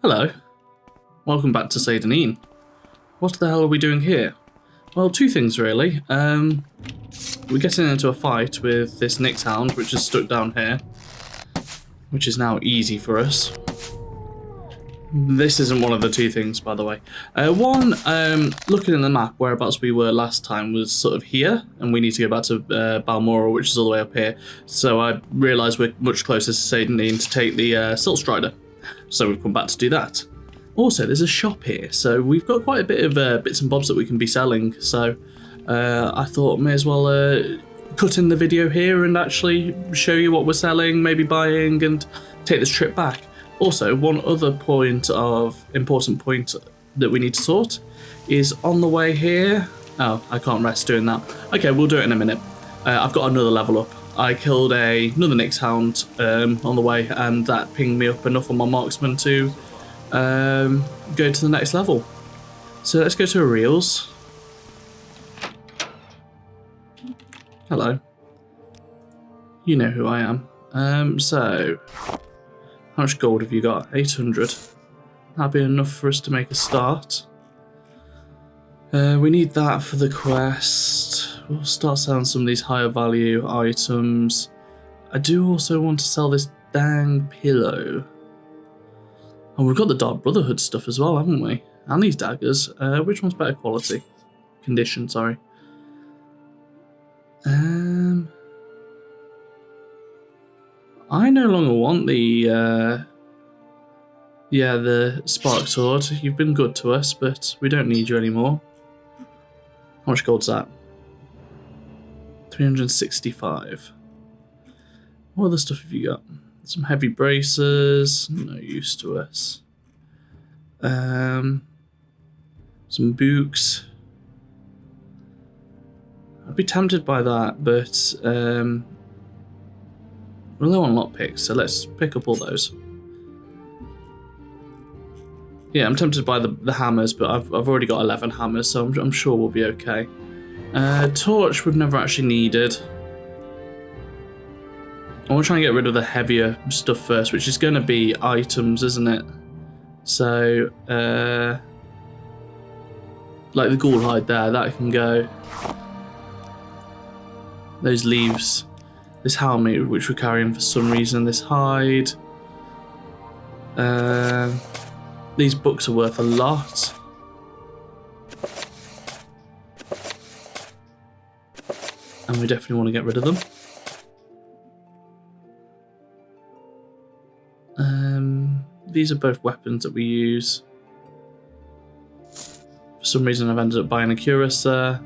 Hello. Welcome back to Sadenine. What the hell are we doing here? Well, two things really. We're getting into a fight with this Nyx hound, which is stuck down here, which is now easy for us. This isn't one of the two things, by the way. One, looking in the map, whereabouts we were last time was sort of here, and we need to go back to Balmoral, which is all the way up here. So I realised we're much closer to Sadenine to take the Silt Strider. So we've come back to do that. Also, there's a shop here, so we've got quite a bit of bits and bobs that we can be selling. So I thought may as well cut in the video here and actually show you what we're selling, maybe buying, and take this trip back. Also, one other important point that we need to sort is on the way here. Oh, I can't rest doing that. Okay, we'll do it in a minute. I've got another level up. I killed another Nyx hound on the way, and that pinged me up enough on my marksman to go to the next level. So let's go to Reels. Hello. You know who I am. So, how much gold have you got? 800. That'll be enough for us to make a start. We need that for the quest. We'll start selling some of these higher value items. I do also want to sell this dang pillow. Oh, we've got the Dark Brotherhood stuff as well, haven't we? And these daggers. Which one's better quality? Condition, sorry. I no longer want the Spark Sword. You've been good to us, but we don't need you anymore. How much gold's that? 365. What other stuff have you got? Some heavy bracers, no use to us. Some books. I'd be tempted by that, but we're low on lockpicks, so let's pick up all those. Yeah, I'm tempted by the hammers, but I've already got 11 hammers, so I'm sure we'll be okay. Torch we've never actually needed. I want to try and get rid of the heavier stuff first, which is going to be items, isn't it? So, like the ghoul hide there, that can go. Those leaves, this helmet which we're carrying for some reason, this hide. These books are worth a lot. And we definitely want to get rid of them. These are both weapons that we use. For some reason I've ended up buying a cuirass there.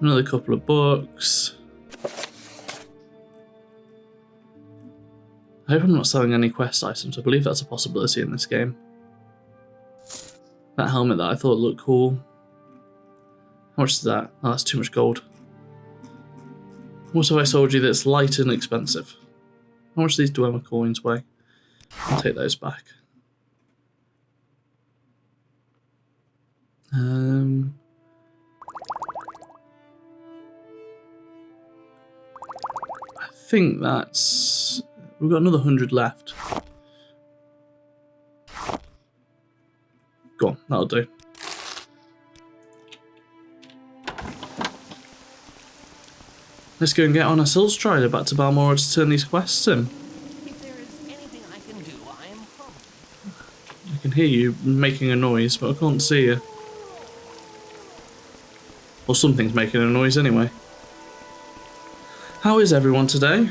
Another couple of books. I hope I'm not selling any quest items. I believe that's a possibility in this game. That helmet that I thought looked cool. How much is that? Oh, that's too much gold. What have I sold you that's light and expensive? How much do these Dwemer coins weigh? I'll take those back. I think that's... We've got another 100 left. Go on, that'll do. Let's go and get on a Silt Strider back to Balmoral to turn these quests in. If there is anything I can do, I am home. I can hear you making a noise, but I can't see you. Or something's making a noise anyway. How is everyone today?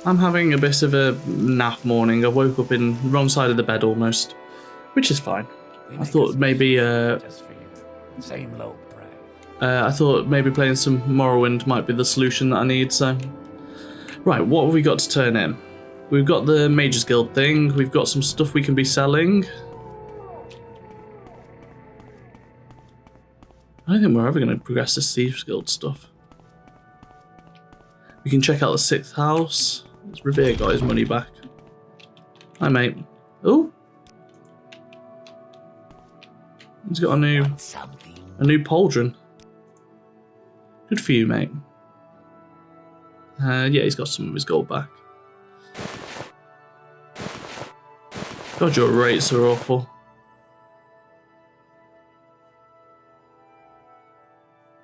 I'm having a bit of a naff morning. I woke up in the wrong side of the bed almost, which is fine. I thought maybe Just for you. Same low brag. I thought maybe playing some Morrowind might be the solution that I need, so... Right, what have we got to turn in? We've got the Mages Guild thing, we've got some stuff we can be selling. I don't think we're ever going to progress this Thieves Guild stuff. We can check out the 6th house. Let's Revere got his money back. Hi, mate. Oh! He's got a new pauldron. Good for you, mate. Yeah, he's got some of his gold back. God, your rates are awful.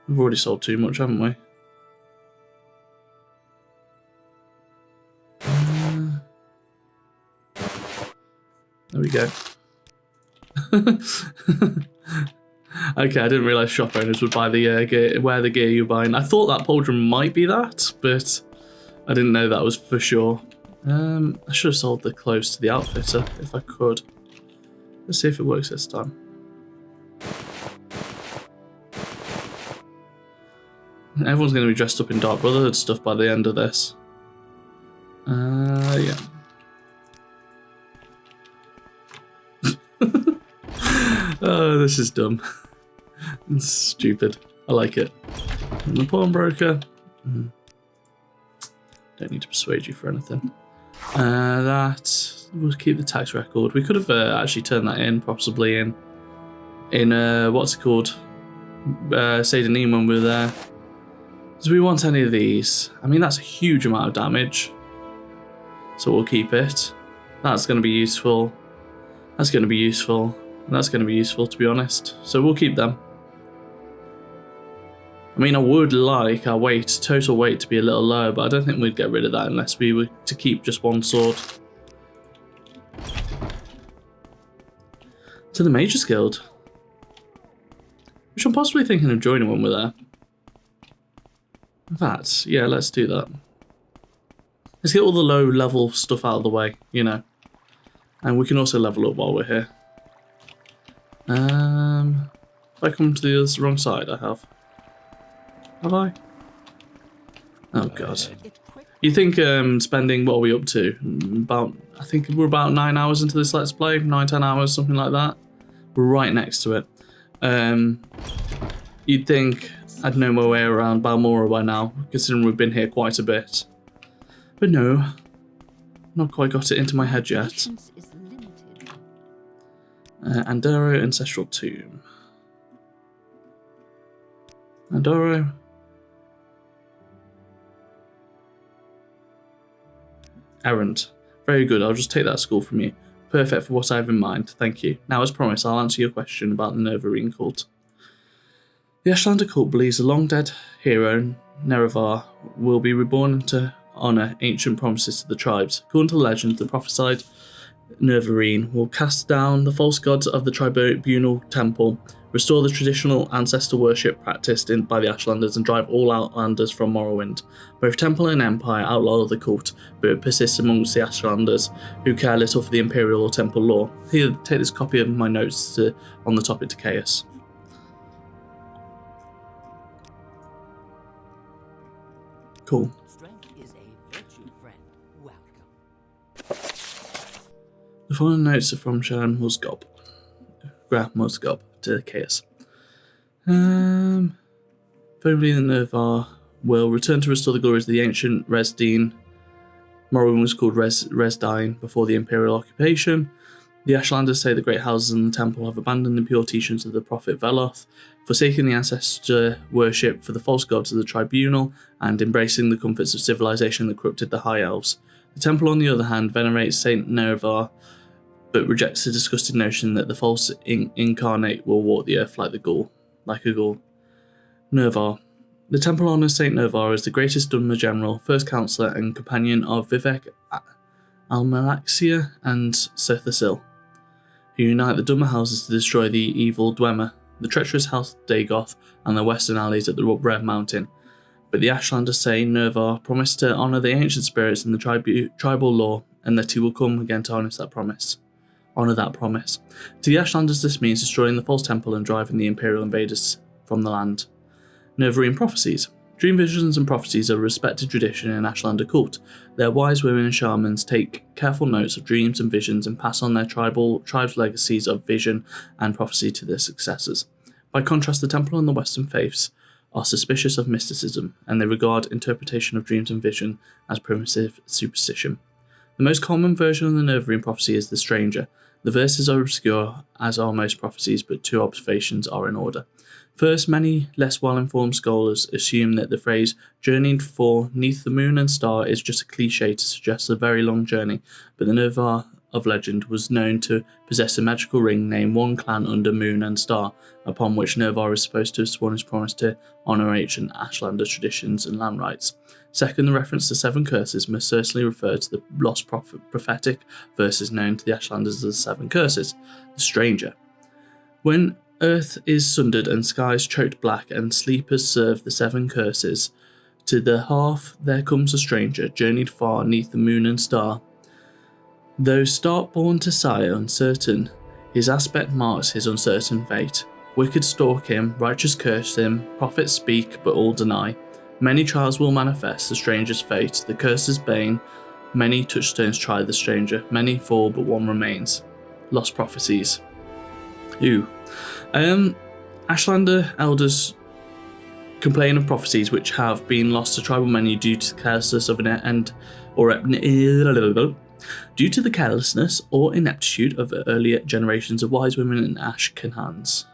We've already sold too much, haven't we? There we go. Okay, I didn't realise shop owners would buy the gear, wear the gear you're buying. I thought that pauldron might be that, but I didn't know that was for sure. I should have sold the clothes to the outfitter if I could. Let's see if it works this time. Everyone's going to be dressed up in Dark Brotherhood stuff by the end of this. Yeah. Oh, this is dumb. It's stupid. I like it. And the pawnbroker. Don't need to persuade you for anything. That we'll keep the tax record. We could have actually turned that in, possibly in what's it called? Sadanim when we were there. Do we want any of these? I mean, that's a huge amount of damage. So we'll keep it. That's going to be useful. That's going to be useful. And that's going to be useful, to be honest. So we'll keep them. I mean, I would like our weight, total weight, to be a little lower, but I don't think we'd get rid of that unless we were to keep just one sword. To the Mages Guild. Which I'm possibly thinking of joining when we're there. In fact, yeah, let's do that. Let's get all the low level stuff out of the way, you know. And we can also level up while we're here. If I come to the wrong side, I have. Have I? Oh god. You think spending, what are we up to? I think we're about 9 hours into this Let's Play, 9-10 hours, something like that. We're right next to it. You'd think I'd know my way around Balmoral by now, considering we've been here quite a bit. But no, not quite got it into my head yet. Andorra Ancestral Tomb. Andorra. Errant. Very good, I'll just take that school from you. Perfect for what I have in mind, thank you. Now, as promised, I'll answer your question about the Nervarine cult. The Ashlander cult believes the long-dead hero, Nerevar, will be reborn to honour ancient promises to the tribes. According to legend, the prophesied Nervarine will cast down the false gods of the tribunal temple, restore the traditional ancestor worship practiced by the Ashlanders, and drive all Outlanders from Morrowind. Both Temple and Empire outlaw the cult, but it persists amongst the Ashlanders, who care little for the Imperial or Temple law. Here, take this copy of my notes on the topic to Chaos. Cool. Strength is a virtue, friend. Welcome. The following notes are from Sharon Musgob. Graf Musgob to Chaos. Hopefully the Nervar will return to restore the glories of the ancient Resdine. Morrowind was called Resdine before the Imperial occupation. The Ashlanders say the great houses in the temple have abandoned the pure teachings of the prophet Veloth, forsaking the ancestor worship for the false gods of the tribunal, and embracing the comforts of civilization that corrupted the High Elves. The temple, on the other hand, venerates Saint Nerevar, but rejects the disgusting notion that the false incarnate will walk the earth like a ghoul. Nervar. The temple honours Saint Nervar as the greatest Dunmer general, first counsellor and companion of Vivek, Almalaxia and Sothasil, who unite the Dunmer houses to destroy the evil Dwemer, the treacherous House Dagoth, and the western alleys at the Red Mountain. But the Ashlanders say Nervar promised to honour the ancient spirits in the tribal law, and that he will come again to honour that promise. To the Ashlanders, this means destroying the false temple and driving the Imperial invaders from the land. Nervarine prophecies. Dream visions and prophecies are a respected tradition in Ashlander cult. Their wise women and shamans take careful notes of dreams and visions and pass on their tribes' legacies of vision and prophecy to their successors. By contrast, the temple and the Western faiths are suspicious of mysticism, and they regard interpretation of dreams and vision as primitive superstition. The most common version of the Nervarine prophecy is the Stranger. The verses are obscure, as are most prophecies, but 2 observations are in order. First, many less well-informed scholars assume that the phrase "journeyed for 'neath the moon and star" is just a cliché to suggest a very long journey, but the Nervar of legend was known to possess a magical ring named One Clan Under Moon and Star, upon which Nervar is supposed to have sworn his promise to honour ancient Ashlander traditions and land rights. Second, the reference to 7 curses must certainly refer to the lost prophetic verses known to the Ashlanders as the 7 curses. The Stranger. When earth is sundered and skies choked black and sleepers serve the 7 curses, to the hearth there comes a stranger, journeyed far neath the moon and star. Though stark born to sire uncertain, his aspect marks his uncertain fate. Wicked stalk him, righteous curse him, prophets speak but all deny. Many trials will manifest the stranger's fate, the curse's bane. Many touchstones try the stranger, many fall but one remains. Lost prophecies. Ooh. Ashlander elders complain of prophecies which have been lost to tribal many due to the carelessness of due to the carelessness or ineptitude of earlier generations of wise women in Ashkenaz.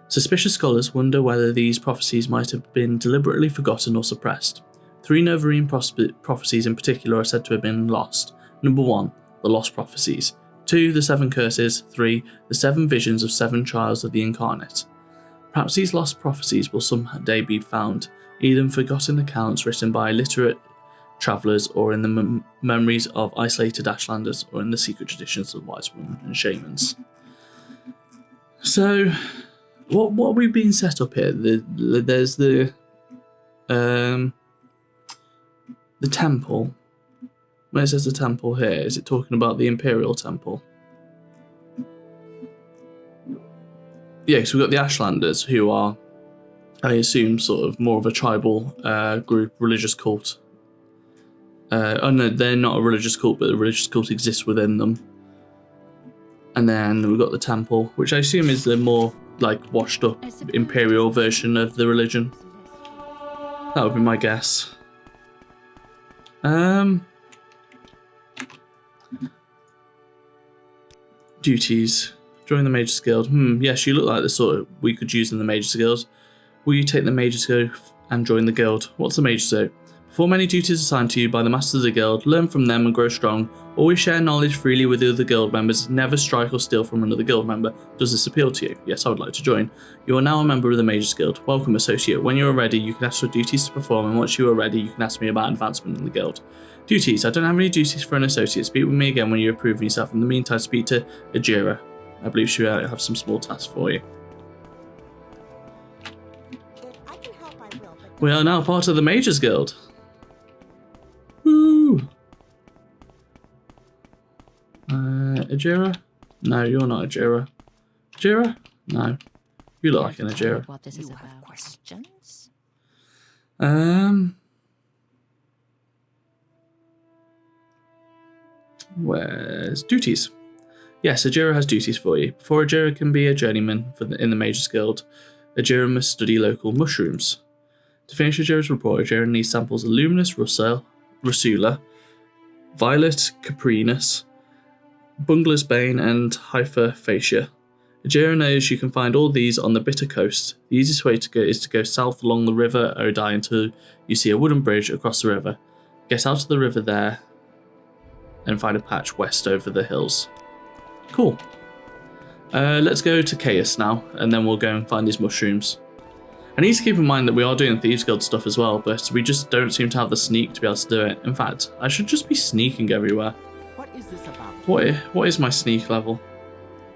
Suspicious scholars wonder whether these prophecies might have been deliberately forgotten or suppressed. 3 Nervarine prophecies in particular are said to have been lost. Number 1, the lost prophecies. 2, the 7 curses. 3, the 7 visions of 7 trials of the incarnate. Perhaps these lost prophecies will someday be found, either in forgotten accounts written by illiterate travellers or in the memories of isolated Ashlanders or in the secret traditions of wise women and shamans. So, what we've been set up here? There's the temple. Where it says the temple here, is it talking about the Imperial Temple? Yeah, because we've got the Ashlanders, who are, I assume, sort of more of a tribal group, religious cult. Oh no, they're not a religious cult, but a religious cult exists within them. And then we've got the temple, which I assume is the more like washed up imperial version of the religion. That would be my guess. Duties. Join the Mage's Guild. Yes, you look like the sort of we could use in the Mage's Guild. Will you take the Mage's Guild and join the guild? What's the Mage's Guild? Before many duties assigned to you by the Masters of the Guild, learn from them and grow strong. Always share knowledge freely with the other guild members. Never strike or steal from another guild member. Does this appeal to you? Yes, I would like to join. You are now a member of the Mage's Guild. Welcome, associate. When you are ready, you can ask for duties to perform, and once you are ready, you can ask me about advancement in the guild. Duties. I don't have any duties for an associate. Speak with me again when you approve yourself. In the meantime, speak to Ajira. I believe she will have some small tasks for you. We are now part of the Mage's Guild. Woo! Ajira? No, you're not Ajira. Ajira? No. You look like an Ajira. What this is about. Questions? Where's duties? Yes, Ajira has duties for you. Before Ajira can be a journeyman in the Mage's Guild, Ajira must study local mushrooms. To finish Ajira's report, Ajira needs samples of Luminous Rusula, Violet Caprinus, Bungler's Bane, and Hyperphacia. Ajira knows you can find all these on the Bitter Coast. The easiest way to go is to go south along the River Odai until you see a wooden bridge across the river. Get out of the river there and find a patch west over the hills. Cool. Let's go to Chaos now, and then we'll go and find these mushrooms. I need to keep in mind that we are doing Thieves Guild stuff as well, but we just don't seem to have the sneak to be able to do it. In fact, I should just be sneaking everywhere. What is this about? What is my sneak level?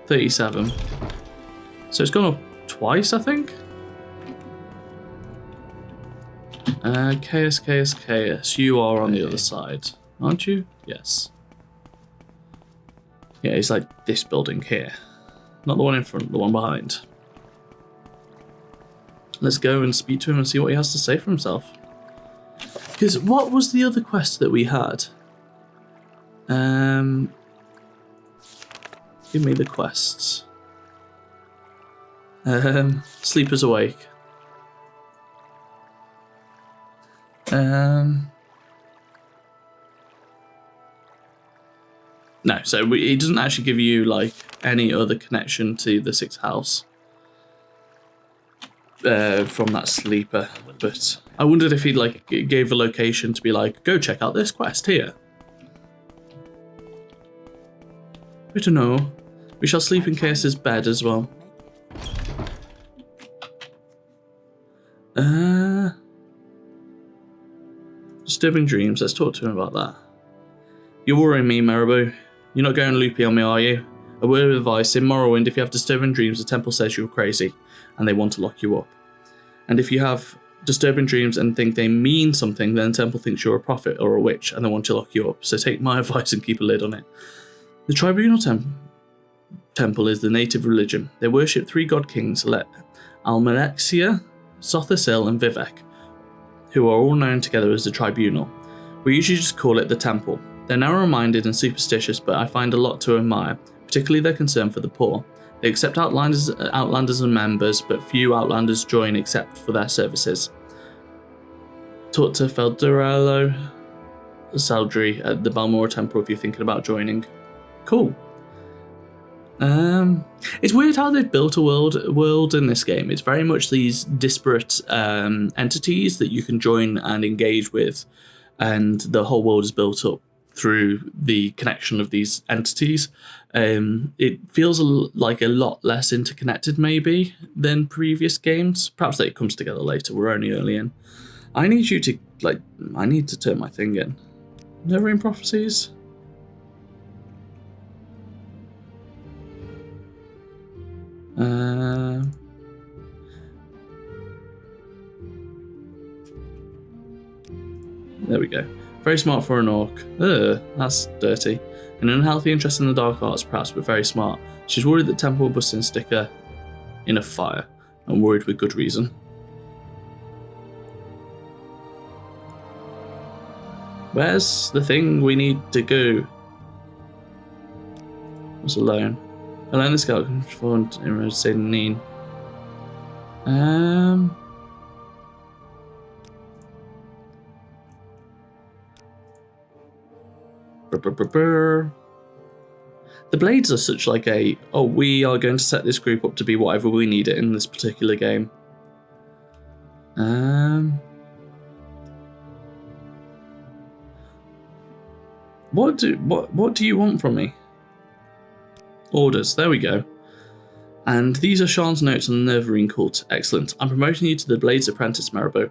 37. So it's gone up twice, I think? Chaos. You are on the other side, aren't you? Yes. Yeah, it's like this building here. Not the one in front, the one behind. Let's go and speak to him and see what he has to say for himself. Because what was the other quest that we had? Give me the quests. Sleepers Awake. No, so it doesn't actually give you like any other connection to the 6th house from that sleeper. But I wondered if he like gave a location to be like, go check out this quest here. I don't know. We shall sleep in Chaos's bed as well. Disturbing dreams. Let's talk to him about that. You're worrying me, Marabou. You're not going loopy on me, are you? A word of advice. In Morrowind, if you have disturbing dreams, the temple says you're crazy, and they want to lock you up. And if you have disturbing dreams and think they mean something, then the temple thinks you're a prophet or a witch, and they want to lock you up. So take my advice and keep a lid on it. The Tribunal Temple is the native religion. They worship 3 god kings, Almalexia, Sothasil, and Vivek, who are all known together as the Tribunal. We usually just call it the Temple. They're narrow-minded and superstitious, but I find a lot to admire, particularly their concern for the poor. They accept outlanders as members, but few outlanders join except for their services. Talk to Felderello Saldry at the Balmora Temple if you're thinking about joining. Cool. It's weird how they've built a world in this game. It's very much these disparate entities that you can join and engage with, and the whole world is built up through the connection of these entities. It feels like a lot less interconnected maybe than previous games. Perhaps that it comes together later. We're only early in. I need you to I need to turn my thing in. Neverending Prophecies. There we go. Very smart for an orc. Ugh, that's dirty. An unhealthy interest in the dark arts, perhaps, but very smart. She's worried that Temple will bust and stick her in a fire, and worried with good reason. Where's the thing we need to go? What's alone? Alone the scout can respond in Neen. The blades are such like a, oh, we are going to set this group up to be whatever we need it in this particular game. What do you want from me? Orders, there we go. And these are Sean's notes on the Nervarine cult. Excellent. I'm promoting you to the Blades Apprentice, Marabou.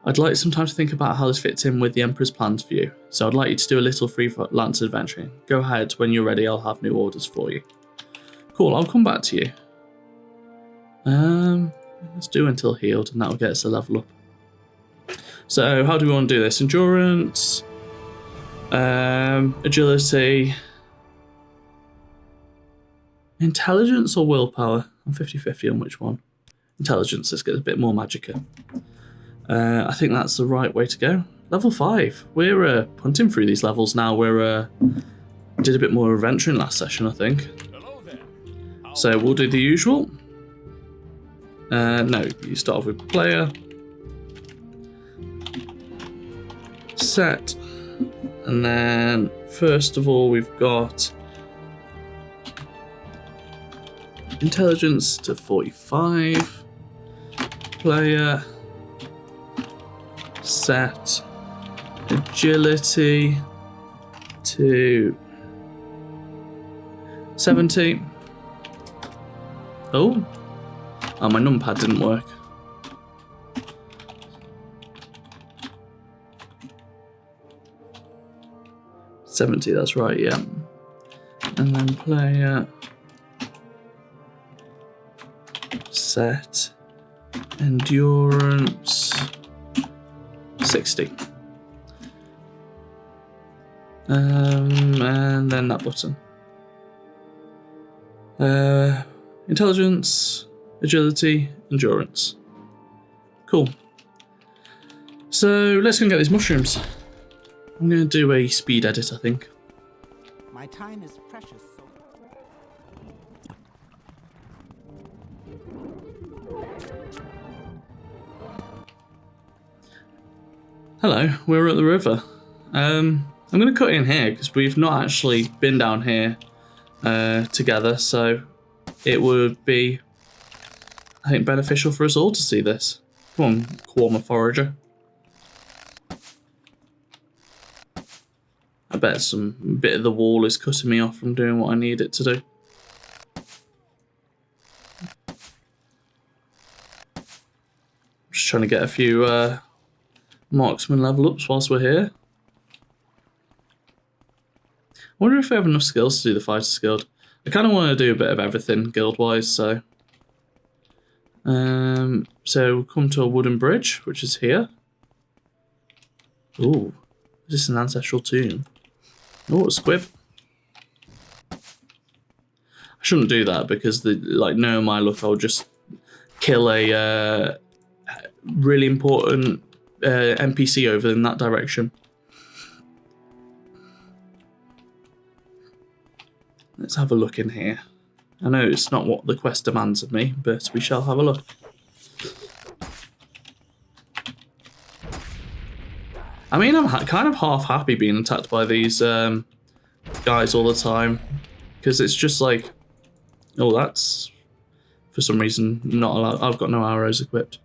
I'd like some time to think about how this fits in with the Emperor's plans for you, so I'd like you to do a little freelance adventuring. Go ahead, when you're ready I'll have new orders for you. Cool, I'll come back to you. Let's do until healed, and that'll get us a level up. So, how do we want to do this? Endurance, agility, intelligence or willpower? I'm 50-50 on which one. Intelligence, let's get a bit more magicka. I think that's the right way to go. Level 5. We're punting through these levels now. We're did a bit more adventuring last session, I think. So we'll do the usual. No, you start off with player. Set. And then, first of all, we've got intelligence to 45. Player. Set agility to 70. Oh, my numpad didn't work. $70, that's right, yeah. And then player set endurance 60. And then that button. Intelligence, agility, endurance. Cool. So let's go and get these mushrooms. I'm going to do a speed edit, I think. My time is precious. Hello, we're at the river. I'm going to cut in here because we've not actually been down here together, so it would be, I think, beneficial for us all to see this. Come on, Quorma Forager. bet some bit of the wall is cutting me off from doing what I need it to do. Just trying to get a few marksman level ups whilst we're here. I wonder if we have enough skills to do the Fighters Guild. I kind of want to do a bit of everything guild-wise, so... so we'll come to a wooden bridge, which is here. Ooh, is this an ancestral tomb? Oh, a squib. I shouldn't do that because, knowing my luck, I'll just kill a really important NPC over in that direction. Let's have a look in here. I know it's not what the quest demands of me, but we shall have a look. I mean, I'm kind of half happy being attacked by these guys all the time, because it's just like, oh, that's for some reason not allowed. I've got no arrows equipped.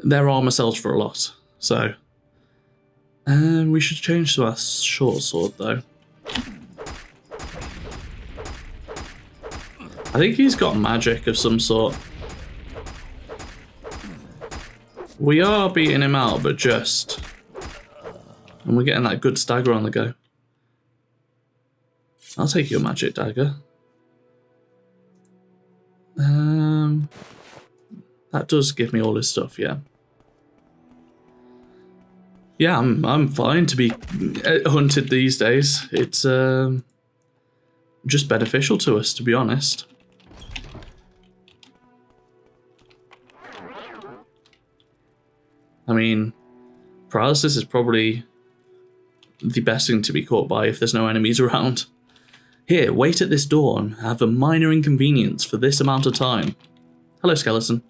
Their armor sells for a lot, so we should change to our short sword though. I think he's got magic of some sort. We are beating him out, but just. And we're getting that good stagger on the go. I'll take your magic dagger. That does give me all this stuff, yeah. Yeah, I'm fine to be hunted these days. It's just beneficial to us, to be honest. I mean, paralysis is probably the best thing to be caught by if there's no enemies around. Here, wait at this door and have a minor inconvenience for this amount of time. Hello, skeleton.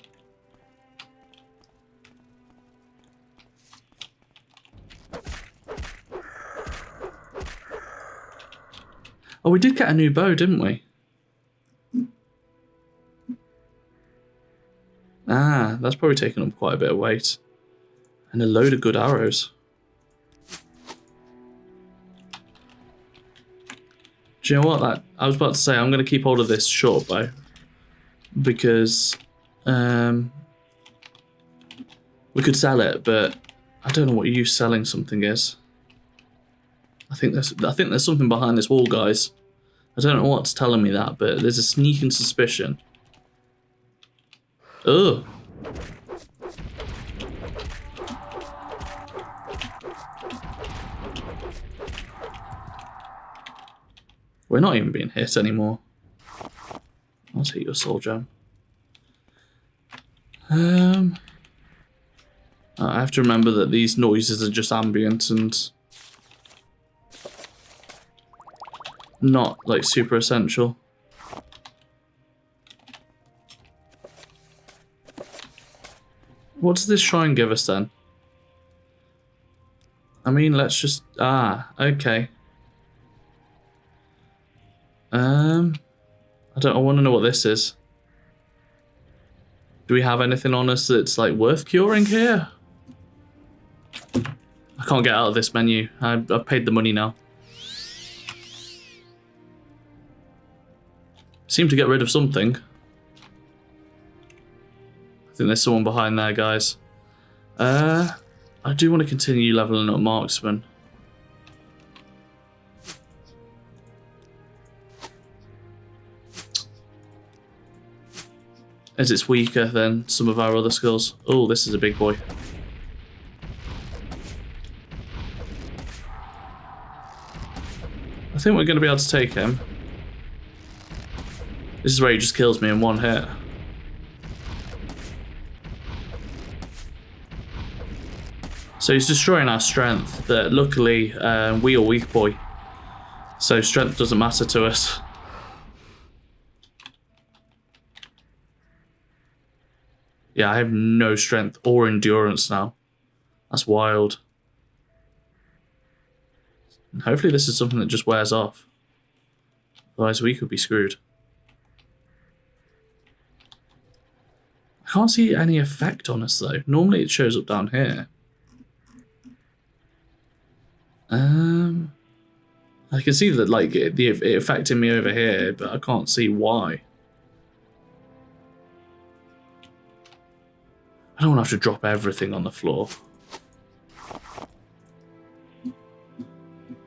Oh, we did get a new bow, didn't we? Ah, that's probably taken up quite a bit of weight. And a load of good arrows. Do you know what? I was about to say, I'm going to keep hold of this short bow. Because we could sell it, but I don't know what use selling something is. I think there's something behind this wall, guys. I don't know what's telling me that, but there's a sneaking suspicion. Ugh. We're not even being hit anymore. I'll take your soul gem. I have to remember that these noises are just ambient and not like super essential. What does this shrine give us then? I mean, let's just... Ah, okay. I want to know what this is. Do we have anything on us that's like worth curing here? I can't get out of this menu. I've paid the money now. Seem to get rid of something. I think there's someone behind there, guys. I do want to continue leveling up marksman. As it's weaker than some of our other skills. Oh, this is a big boy. I think we're going to be able to take him. This is where he just kills me in one hit. So he's destroying our strength, but luckily we are weak boy. So strength doesn't matter to us. Yeah, I have no strength or endurance now. That's wild. And hopefully this is something that just wears off. Otherwise we could be screwed. I can't see any effect on us though. Normally it shows up down here. I can see that like it affected me over here, but I can't see why. I don't want to have to drop everything on the floor.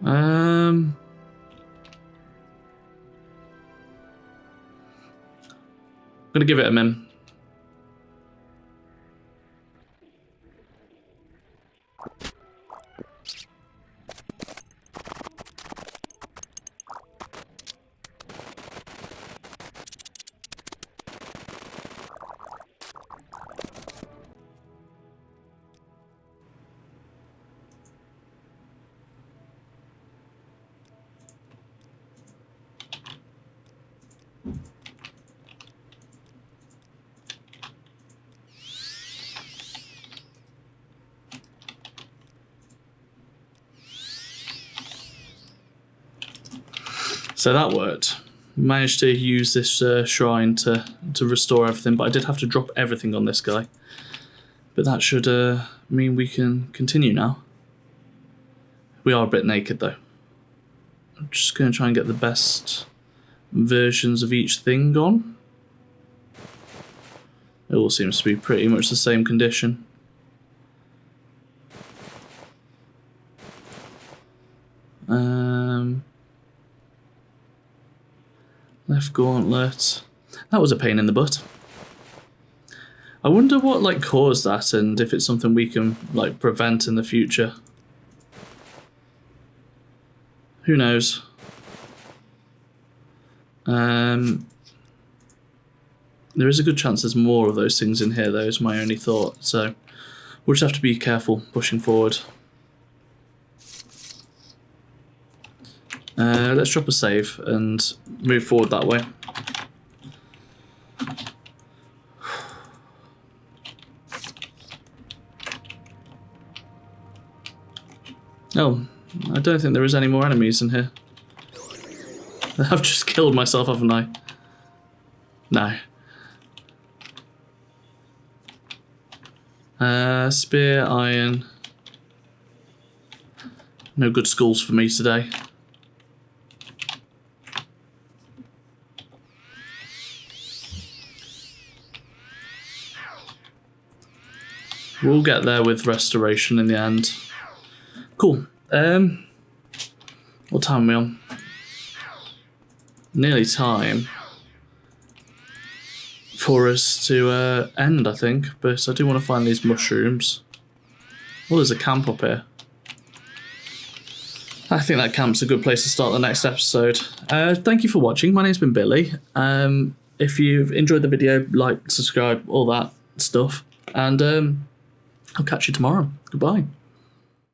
I'm gonna give it a min. So that worked. Managed to use this shrine to restore everything, but I did have to drop everything on this guy. But that should mean we can continue now. We are a bit naked though. I'm just going to try and get the best versions of each thing on. It all seems to be pretty much the same condition. Left gauntlet. That was a pain in the butt. I wonder what like caused that and if it's something we can like prevent in the future. Who knows? There is a good chance there's more of those things in here though, is my only thought. So we'll just have to be careful pushing forward. Let's drop a save and move forward that way. Oh, I don't think there is any more enemies in here. I've just killed myself, haven't I? No. Spear, iron. No good schools for me today. We'll get there with restoration in the end. Cool. What time are we on? Nearly time for us to end, I think. But I do want to find these mushrooms. Oh, there's a camp up here. I think that camp's a good place to start the next episode. Thank you for watching. My name's been Billy. If you've enjoyed the video, like, subscribe, all that stuff. And I'll catch you tomorrow. Goodbye.